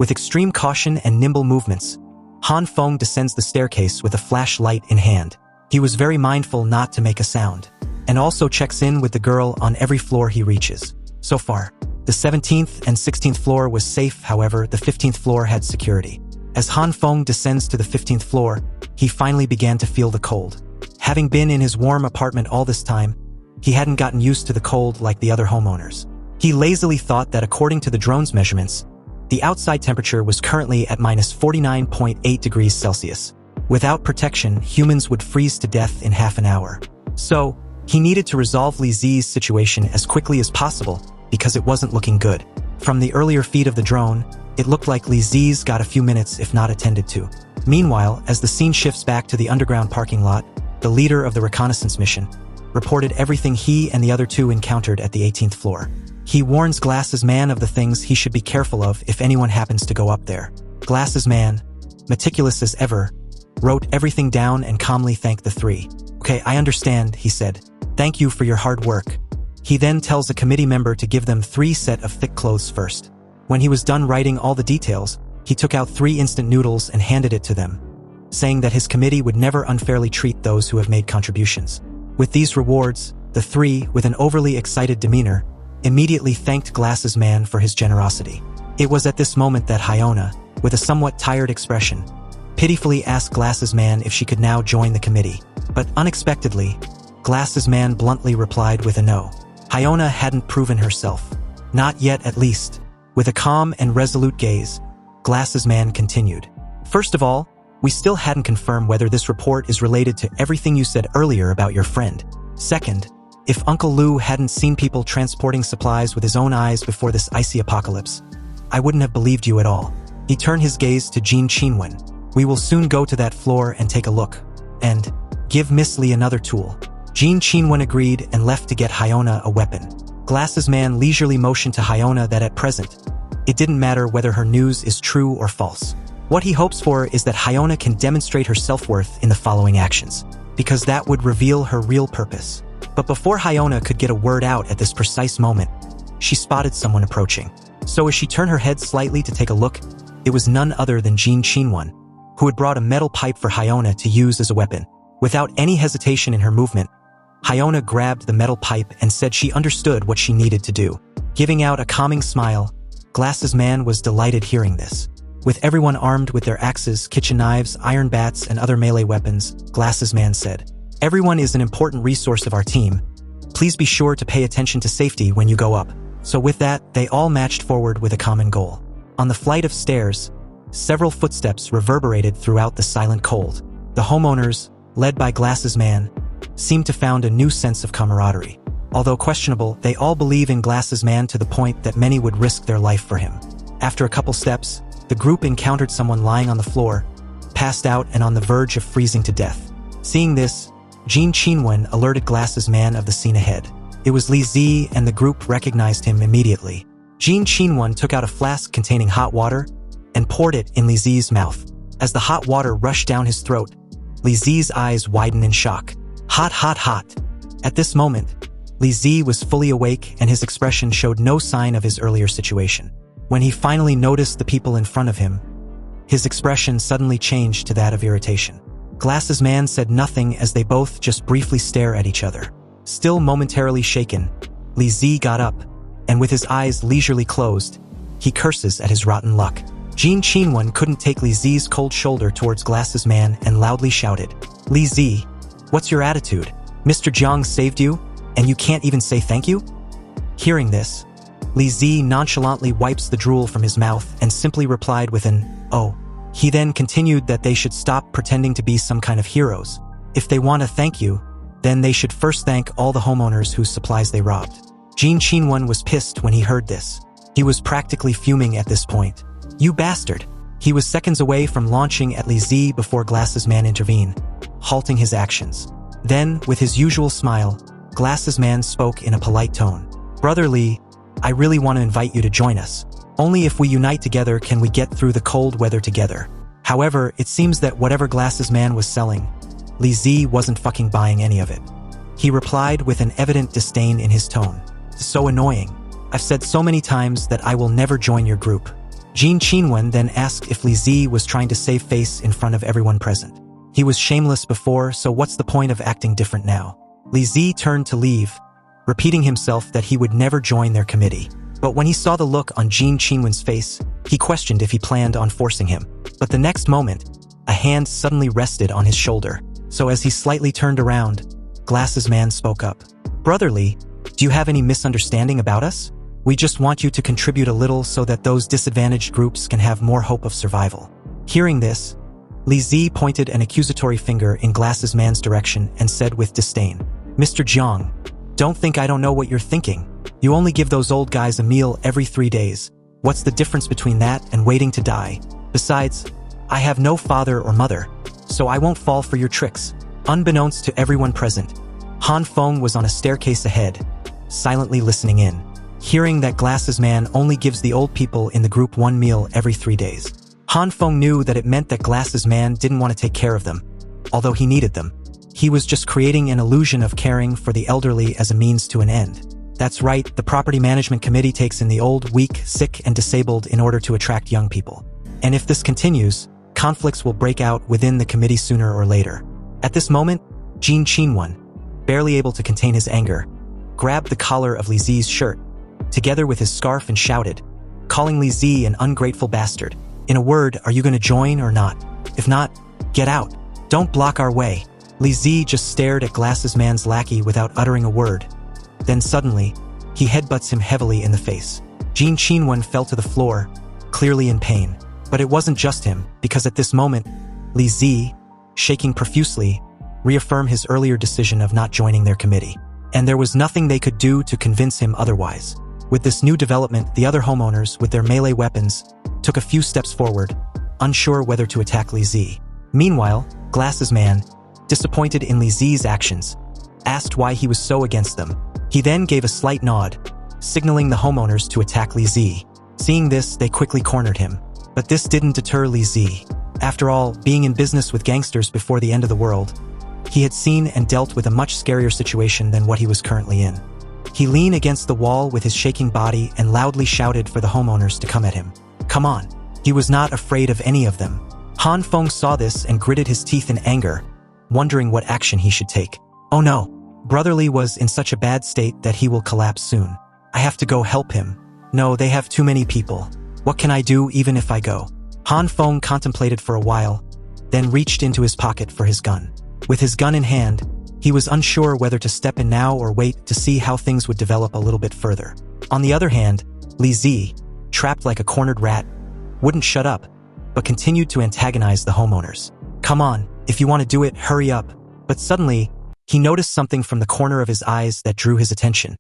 With extreme caution and nimble movements, Han Fong descends the staircase with a flashlight in hand. He was very mindful not to make a sound, and also checks in with the girl on every floor he reaches. So far, the 17th and 16th floor was safe, however, the 15th floor had security. As Han Fong descends to the 15th floor, he finally began to feel the cold. Having been in his warm apartment all this time, he hadn't gotten used to the cold like the other homeowners. He lazily thought that according to the drone's measurements, the outside temperature was currently at -49.8 degrees Celsius. Without protection, humans would freeze to death in half an hour. So, he needed to resolve Li Zi's situation as quickly as possible because it wasn't looking good. From the earlier feed of the drone, it looked like Li Zi's got a few minutes if not attended to. Meanwhile, as the scene shifts back to the underground parking lot, the leader of the reconnaissance mission reported everything he and the other two encountered at the 18th floor. He warns Glasses Man of the things he should be careful of if anyone happens to go up there. Glasses Man, meticulous as ever, wrote everything down and calmly thanked the three. "Okay, I understand," he said. "Thank you for your hard work." He then tells a committee member to give them 3 sets of thick clothes first. When he was done writing all the details, he took out 3 instant noodles and handed it to them, saying that his committee would never unfairly treat those who have made contributions. With these rewards, the 3, with an overly excited demeanor, immediately thanked Glasses Man for his generosity. It was at this moment that Hyona, with a somewhat tired expression, pitifully asked Glasses Man if she could now join the committee. But unexpectedly, Glasses Man bluntly replied with a no. Hyona hadn't proven herself. Not yet, at least. With a calm and resolute gaze, Glasses Man continued. "First of all, we still hadn't confirmed whether this report is related to everything you said earlier about your friend. Second, if Uncle Lou hadn't seen people transporting supplies with his own eyes before this icy apocalypse, I wouldn't have believed you at all." He turned his gaze to Jean Qinwen. "We will soon go to that floor and take a look. And give Miss Lee another tool." Jean Qinwen agreed and left to get Hyona a weapon. Glasses Man leisurely motioned to Hyona that at present, it didn't matter whether her news is true or false. What he hopes for is that Hyona can demonstrate her self-worth in the following actions, because that would reveal her real purpose. But before Hyona could get a word out at this precise moment, she spotted someone approaching. So as she turned her head slightly to take a look, it was none other than Jean Qinwen, who had brought a metal pipe for Hyona to use as a weapon. Without any hesitation in her movement, Hyona grabbed the metal pipe and said she understood what she needed to do. Giving out a calming smile, Glasses Man was delighted hearing this. With everyone armed with their axes, kitchen knives, iron bats, and other melee weapons, Glasses Man said, "Everyone is an important resource of our team. Please be sure to pay attention to safety when you go up." So with that, they all marched forward with a common goal. On the flight of stairs, several footsteps reverberated throughout the silent cold. The homeowners, led by Glasses Man, seemed to found a new sense of camaraderie. Although questionable, they all believe in Glasses Man to the point that many would risk their life for him. After a couple steps, the group encountered someone lying on the floor, passed out and on the verge of freezing to death. Seeing this, Jean Qinwen alerted Glasses Man of the scene ahead. It was Li Zi, and the group recognized him immediately. Jean Qinwen took out a flask containing hot water and poured it in Li Zi's mouth. As the hot water rushed down his throat, Li Zi's eyes widened in shock. Hot, hot, hot. At this moment, Li Zi was fully awake and his expression showed no sign of his earlier situation. When he finally noticed the people in front of him, his expression suddenly changed to that of irritation. Glasses Man said nothing as they both just briefly stare at each other. Still momentarily shaken, Li Zi got up, and with his eyes leisurely closed, he curses at his rotten luck. Jean Qinwen couldn't take Li Zi's cold shoulder towards Glasses Man and loudly shouted, "Li Zi, what's your attitude? Mr. Jiang saved you, and you can't even say thank you?" Hearing this, Li Zi nonchalantly wipes the drool from his mouth and simply replied with an, "Oh." He then continued that they should stop pretending to be some kind of heroes. If they want to thank you, then they should first thank all the homeowners whose supplies they robbed. Jean Qinwen was pissed when he heard this. He was practically fuming at this point. "You bastard!" He was seconds away from launching at Li Zi before Glasses Man intervened, halting his actions. Then, with his usual smile, Glasses Man spoke in a polite tone. "Brother Li, I really want to invite you to join us. Only if we unite together can we get through the cold weather together." However, it seems that whatever Glasses Man was selling, Li Zi wasn't fucking buying any of it. He replied with an evident disdain in his tone. "So annoying. I've said so many times that I will never join your group. Jin Qinwen then asked if Li Zi was trying to save face in front of everyone present. He was shameless before, so what's the point of acting different now? Li Zi turned to leave, repeating himself that he would never join their committee. But when he saw the look on Jin Qinwen's face, he questioned if he planned on forcing him. But the next moment, a hand suddenly rested on his shoulder. So as he slightly turned around, Glasses Man spoke up. "Brotherly, do you have any misunderstanding about us? We just want you to contribute a little so that those disadvantaged groups can have more hope of survival." Hearing this, Li Zi pointed an accusatory finger in Glasses Man's direction and said with disdain, "Mr. Jiang, don't think I don't know what you're thinking. You only give those old guys a meal every 3 days. What's the difference between that and waiting to die? Besides, I have no father or mother, so I won't fall for your tricks." Unbeknownst to everyone present, Han Fong was on a staircase ahead, silently listening in. Hearing that Glasses Man only gives the old people in the group 1 meal every 3 days, Han Fong knew that it meant that Glasses Man didn't want to take care of them, although he needed them. He was just creating an illusion of caring for the elderly as a means to an end. That's right, the property management committee takes in the old, weak, sick, and disabled in order to attract young people. And if this continues, conflicts will break out within the committee sooner or later. At this moment, Jin Qinwen, barely able to contain his anger, grabbed the collar of Li Zi's shirt, together with his scarf, and shouted, calling Li Zi an ungrateful bastard. "In a word, are you going to join or not? If not, get out. Don't block our way." Li Zi just stared at Glasses Man's lackey without uttering a word. Then suddenly, he headbutts him heavily in the face. Jin Qinwen fell to the floor, clearly in pain. But it wasn't just him, because at this moment, Li Zi, shaking profusely, reaffirmed his earlier decision of not joining their committee. And there was nothing they could do to convince him otherwise. With this new development, the other homeowners, with their melee weapons, took a few steps forward, unsure whether to attack Li Zi. Meanwhile, Glasses Man, disappointed in Li Zi's actions, asked why he was so against them. He then gave a slight nod, signaling the homeowners to attack Li Zi. Seeing this, they quickly cornered him. But this didn't deter Li Zi. After all, being in business with gangsters before the end of the world, he had seen and dealt with a much scarier situation than what he was currently in. He leaned against the wall with his shaking body and loudly shouted for the homeowners to come at him. Come on. He was not afraid of any of them. Han Fong saw this and gritted his teeth in anger, wondering what action he should take. Oh no. Brotherly was in such a bad state that he will collapse soon. I have to go help him. No, they have too many people. What can I do even if I go? Han Fong contemplated for a while, then reached into his pocket for his gun. With his gun in hand, he was unsure whether to step in now or wait to see how things would develop a little bit further. On the other hand, Li Zi, trapped like a cornered rat, wouldn't shut up, but continued to antagonize the homeowners. Come on, if you want to do it, hurry up. But suddenly, he noticed something from the corner of his eyes that drew his attention.